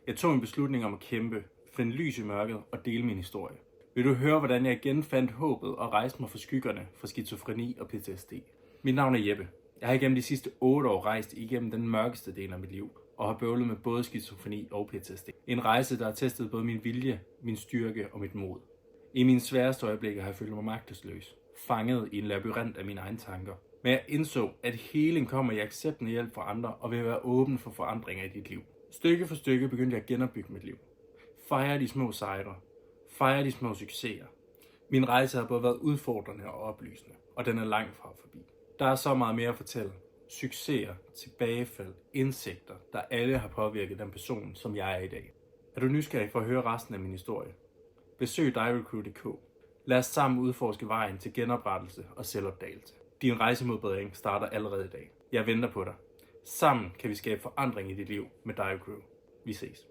Jeg tog en beslutning om at kæmpe, finde lys i mørket og dele min historie. Vil du høre, hvordan jeg igen fandt håbet og rejste mig fra skyggerne fra skizofreni og PTSD? Mit navn er Jeppe. Jeg har igennem de sidste 8 år rejst igennem den mørkeste del af mit liv og har bøvlet med både skizofreni og PTSD. En rejse, der har testet både min vilje, min styrke og mit mod. I mine sværeste øjeblikke har jeg følt mig magtesløs, fanget i en labyrint af mine egne tanker. Men jeg indså, at healing kommer i acceptende hjælp fra andre og vil være åben for forandringer i dit liv. Stykke for stykke begyndte jeg at genopbygge mit liv. Fejre de små sejre. Fejre de små succeser. Min rejse har både været udfordrende og oplysende, og den er langt fra forbi. Der er så meget mere at fortælle. Succeser, tilbagefald, indsigter, der alle har påvirket den person, som jeg er i dag. Er du nysgerrig for at høre resten af min historie? Besøg direcrew.dk. Lad os sammen udforske vejen til genoprettelse og selvopdagelse. Din rejse mod bedring starter allerede i dag. Jeg venter på dig. Sammen kan vi skabe forandring i dit liv med Direcrew. Vi ses.